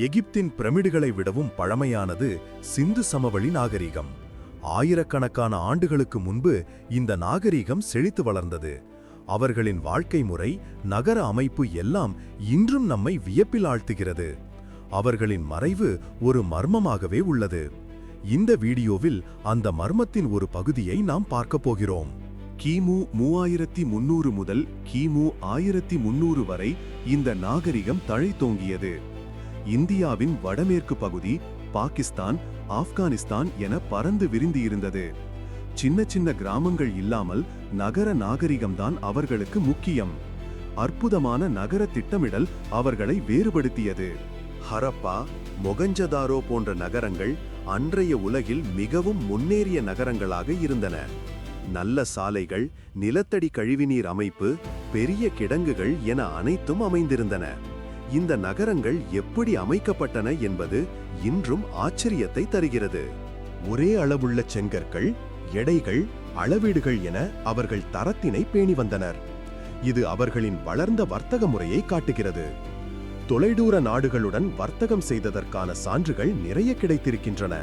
எகிப்தின் பிரமிடுகளை விடவும் பழமையானது சிந்து சமவெளி நாகரிகம். ஆயிரக்கணக்கான ஆண்டுகளுக்கு முன்பு இந்த நாகரிகம் செழித்து வளர்ந்தது. அவர்களின் வாழ்க்கை முறை, நகர அமைப்பு எல்லாம் இன்றும் நம்மை வியப்பில் ஆழ்த்துகிறது. அவர்களின் மறைவு ஒரு மர்மமாகவே உள்ளது. இந்த வீடியோவில் அந்த மர்மத்தின் ஒரு பகுதியை நாம் பார்க்கப் போகிறோம். கிமு 3300 முதல் கிமு 1300 வரை இந்த நாகரிகம் தழைத்தோங்கியது. இந்தியாவின் வடமேற்கு பகுதி, பாகிஸ்தான், ஆப்கானிஸ்தான் என பறந்து விரிந்து இருந்தது. சின்ன சின்ன கிராமங்கள் இல்லாமல் நகர நாகரிகம்தான் அவர்களுக்கு முக்கியம். அற்புதமான நகர திட்டமிடல் அவர்களை வேறுபடுத்தியது. ஹரப்பா, மொகஞ்சதாரோ போன்ற நகரங்கள் அன்றைய உலகில் மிகவும் முன்னேறிய நகரங்களாக இருந்தன. நல்ல சாலைகள், நிலத்தடி கழிவுநீர் அமைப்பு, பெரிய கிடங்குகள் என அனைத்தும் அமைந்திருந்தன. இந்த நகரங்கள் எப்படி அமைக்கப்பட்டன என்பது இன்றும் ஆச்சரியத்தை தருகிறது. ஒரே அளவுள்ள செங்கற்கள், எடைகள், அளவீடுகள் என அவர்கள் தரத்தினை பேணி வந்தனர். இது அவர்களின் வளர்ந்த வர்த்தக முறையை காட்டுகிறது. தொலைதூர நாடுகளுடன் வர்த்தகம் செய்ததற்கான சான்றுகள் நிறைய கிடைத்திருக்கின்றன.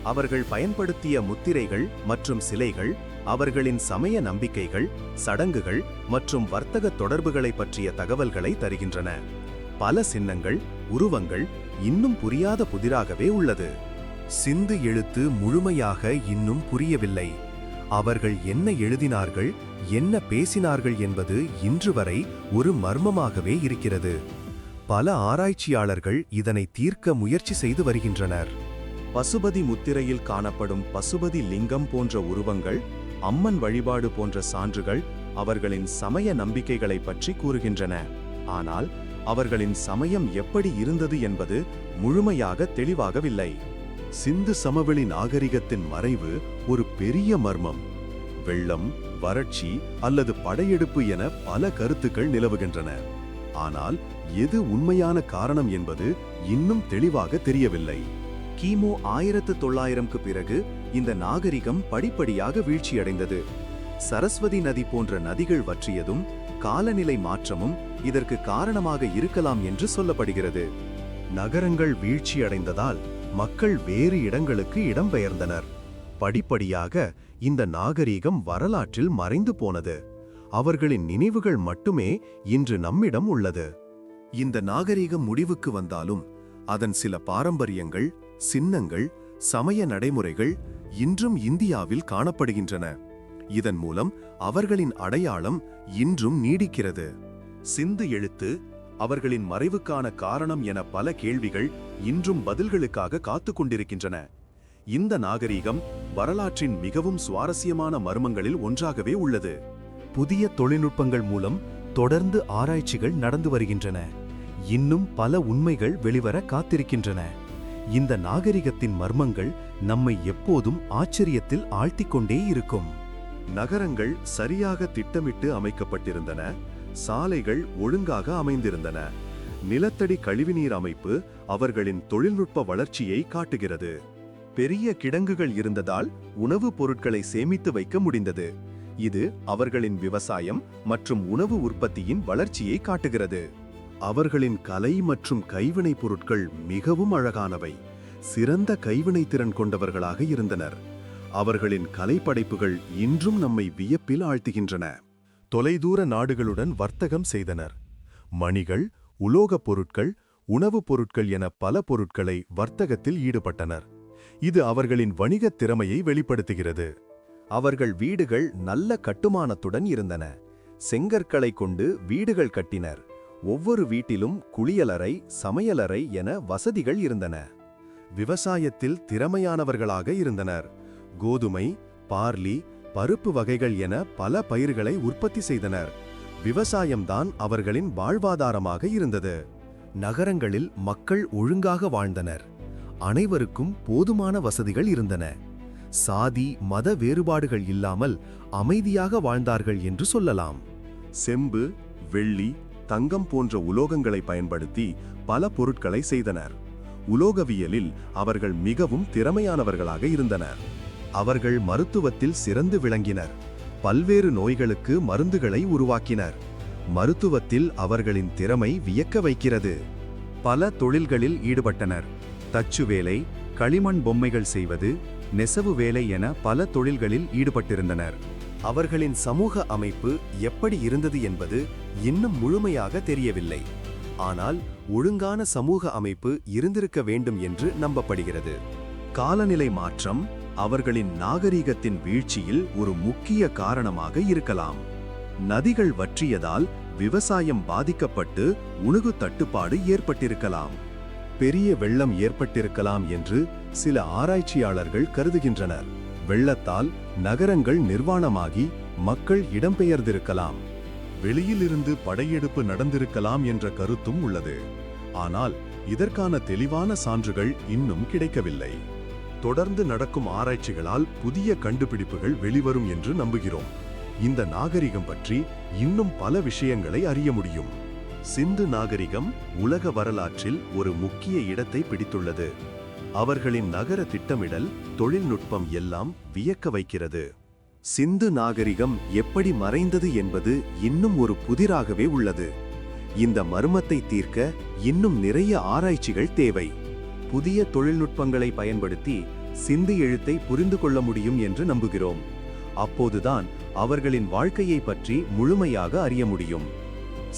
அவர்கள் பயன்படுத்திய முத்திரைகள் மற்றும் சிலைகள் அவர்களின் சமய நம்பிக்கைகள், சடங்குகள் மற்றும் வர்த்தக தொடர்புகளை பற்றிய தகவல்களை தருகின்றன. பல சின்னங்கள், உருவங்கள் இன்னும் புரியாத புதிராகவே உள்ளது. சிந்து எழுத்து முழுமையாக இன்னும் புரியவில்லை. அவர்கள் என்ன எழுதினார்கள், என்ன பேசினார்கள் என்பது இன்று வரை ஒரு மர்மமாகவே இருக்கிறது. பல ஆராய்ச்சியாளர்கள் இதனை தீர்க்க முயற்சி செய்து வருகின்றனர். பசுபதி முத்திரையில் காணப்படும் பசுபதி லிங்கம் போன்ற உருவங்கள், அம்மன் வழிபாடு போன்ற சான்றுகள் அவர்களின் சமய நம்பிக்கைகளை பற்றி கூறுகின்றன. ஆனால் அவர்களின் சமயம் எப்படி இருந்தது என்பது முழுமையாக தெளிவாகவில்லை. சிந்து சமவெளி நாகரிகத்தின் மறைவு ஒரு பெரிய மர்மம். வெள்ளம், வறட்சி அல்லது படையெடுப்பு என பல கருத்துக்கள் நிலவுகின்றன. ஆனால் எது உண்மையான காரணம் என்பது இன்னும் தெளிவாக தெரியவில்லை. கிமு 1900க்கு பிறகு இந்த நாகரிகம் படிப்படியாக வீழ்ச்சியடைந்தது. சரஸ்வதி நதி போன்ற நதிகள் வற்றியதும் காலநிலை மாற்றமும் இதற்கு காரணமாக இருக்கலாம் என்று சொல்லப்படுகிறது. நகரங்கள் வீழ்ச்சியடைந்ததால் மக்கள் வேறு இடங்களுக்கு இடம்பெயர்ந்தனர். படிப்படியாக இந்த நாகரிகம் வரலாற்றில் மறைந்து போனது. அவர்களின் நினைவுகள் மட்டுமே இன்று நம்மிடம் உள்ளது. இந்த நாகரிகம் முடிவுக்கு வந்தாலும் அதன் சில பாரம்பரியங்கள், சின்னங்கள், சமய நடைமுறைகள் இன்றும் இந்தியாவில் காணப்படுகின்றன. இதன் மூலம் அவர்களின் அடையாளம் இன்றும் நீடிக்கிறது. சிந்து எழுத்து, அவர்களின் மறைவுக்கான காரணம் என பல கேள்விகள் இன்றும் பதில்களுக்காக காத்து கொண்டிருக்கின்றன. இந்த நாகரிகம் வரலாற்றின் மிகவும் சுவாரஸ்யமான மர்மங்களில் ஒன்றாகவே உள்ளது. புதிய தொழில்நுட்பங்கள் மூலம் தொடர்ந்து ஆராய்ச்சிகள் நடந்து வருகின்றன. இன்னும் பல உண்மைகள் வெளிவர காத்திருக்கின்றன. இந்த நாகரிகத்தின் மர்மங்கள் நம்மை எப்போதும் ஆச்சரியத்தில் ஆழ்த்திக்கொண்டே இருக்கும். நகரங்கள் சரியாக திட்டமிட்டு அமைக்கப்பட்டிருந்தன. சாலைகள் ஒழுங்காக அமைந்திருந்தன. நிலத்தடி கழிவுநீர் அமைப்பு அவர்களின் தொழில்நுட்ப வளர்ச்சியை காட்டுகிறது. பெரிய கிடங்குகள் இருந்ததால் உணவுப் பொருட்களை சேமித்து வைக்க முடிந்தது. இது அவர்களின் விவசாயம் மற்றும் உணவு உற்பத்தியின் வளர்ச்சியை காட்டுகிறது. அவர்களின் கலை மற்றும் கைவினைப் பொருட்கள் மிகவும் அழகானவை. சிறந்த கைவினைத்திறன் கொண்டவர்களாக இருந்தனர். அவர்களின் கலைப்படைப்புகள் இன்றும் நம்மை வியப்பில் ஆழ்த்துகின்றன. தொலைதூர நாடுகளுடன் வர்த்தகம் செய்தனர். மணிகள், உலோகப் பொருட்கள், உணவுப் பொருட்கள் என பல பொருட்களை வர்த்தகத்தில் ஈடுபட்டனர். இது அவர்களின் வணிகத் திறமையை வெளிப்படுத்துகிறது. அவர்கள் வீடுகள் நல்ல கட்டுமானத்துடன் இருந்தன. செங்கற்களை கொண்டு வீடுகள் கட்டினர். ஒவ்வொரு வீட்டிலும் குளியலறை, சமையலறை என வசதிகள் இருந்தன. விவசாயத்தில் திறமையானவர்களாக இருந்தனர். கோதுமை, பார்லி, பருப்பு வகைகள் என பல பயிர்களை உற்பத்தி செய்தனர். விவசாயம்தான் அவர்களின் வாழ்வாதாரமாக இருந்தது. நகரங்களில் மக்கள் ஒழுங்காக வாழ்ந்தனர். அனைவருக்கும் போதுமான வசதிகள் இருந்தன. சாதி, மத வேறுபாடுகள் இல்லாமல் அமைதியாக வாழ்ந்தார்கள் என்று சொல்லலாம். செம்பு, வெள்ளி, தங்கம் போன்ற உலோகங்களை பயன்படுத்தி பல பொருட்களை செய்தனர். உலோகவியலில் அவர்கள் மிகவும் திறமையானவர்களாக இருந்தனர். அவர்கள் மருத்துவத்தில் சிறந்து விளங்கினர். பல்வேறு நோய்களுக்கு மருந்துகளை உருவாக்கினர். மருத்துவத்தில் அவர்களின் திறமை வியக்க வைக்கிறது. பல தொழில்களில் ஈடுபட்டனர். தச்சு வேலை, களிமண் பொம்மைகள் செய்வது, நெசவு வேலை என பல தொழில்களில் ஈடுபட்டிருந்தனர். அவர்களின் சமூக அமைப்பு எப்படி இருந்தது என்பது இன்னும் முழுமையாக தெரியவில்லை. ஆனால் ஒழுங்கான சமூக அமைப்பு இருந்திருக்க வேண்டும் என்று நம்பப்படுகிறது. காலநிலை மாற்றம் அவர்களின் நாகரிகத்தின் வீழ்ச்சியில் ஒரு முக்கிய காரணமாக இருக்கலாம். நதிகள் வற்றியதால் விவசாயம் பாதிக்கப்பட்டு உணவு தட்டுப்பாடு ஏற்பட்டிருக்கலாம். பெரிய வெள்ளம் ஏற்பட்டிருக்கலாம் என்று சில ஆராய்ச்சியாளர்கள் கருதுகின்றனர். வெள்ளத்தால் நகரங்கள் நிர்வாணமாகி மக்கள் இடம்பெயர்ந்திருக்கலாம். வெளியிலிருந்து படையெடுப்பு நடந்திருக்கலாம் என்ற கருத்தும் உள்ளது. ஆனால் இதற்கான தெளிவான சான்றுகள் இன்னும் கிடைக்கவில்லை. தொடர்ந்து நடக்கும் ஆராய்ச்சிகளால் புதிய கண்டுபிடிப்புகள் வெளிவரும் என்று நம்புகிறோம். இந்த நாகரிகம் பற்றி இன்னும் பல விஷயங்களை அறிய முடியும். சிந்து நாகரிகம் உலக வரலாற்றில் ஒரு முக்கிய இடத்தை பிடித்துள்ளது. அவர்களின் நகர திட்டமிடல், தொழில்நுட்பம் எல்லாம் வியக்க வைக்கிறது. சிந்து நாகரிகம் எப்படி மறைந்தது என்பது இன்னும் ஒரு புதிராகவே உள்ளது. இந்த மர்மத்தை தீர்க்க இன்னும் நிறைய ஆராய்ச்சிகள் தேவை. புதிய தொழில்நுட்பங்களை பயன்படுத்தி சிந்து எழுத்தை புரிந்து கொள்ள முடியும் என்று நம்புகிறோம். அப்போதுதான் அவர்களின் வாழ்க்கையை பற்றி முழுமையாக அறிய முடியும்.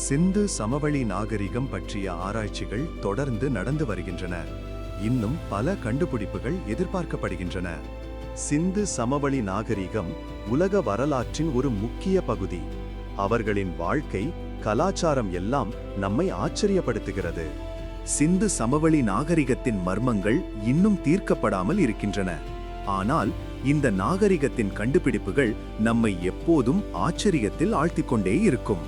சிந்து சமவெளி நாகரிகம் பற்றிய ஆராய்ச்சிகள் தொடர்ந்து நடந்து வருகின்றன. இன்னும் பல கண்டுபிடிப்புகள் எதிர்பார்க்கப்படுகின்றன. சிந்து சமவெளி நாகரிகம் உலக வரலாற்றின் ஒரு முக்கிய பகுதி. அவர்களின் வாழ்க்கை, கலாச்சாரம் எல்லாம் நம்மை ஆச்சரியப்படுத்துகிறது. சிந்து சமவெளி நாகரிகத்தின் மர்மங்கள் இன்னும் தீர்க்கப்படாமல் இருக்கின்றன. ஆனால் இந்த நாகரிகத்தின் கண்டுபிடிப்புகள் நம்மை எப்போதும் ஆச்சரியத்தில் ஆழ்த்திக்கொண்டே இருக்கும்.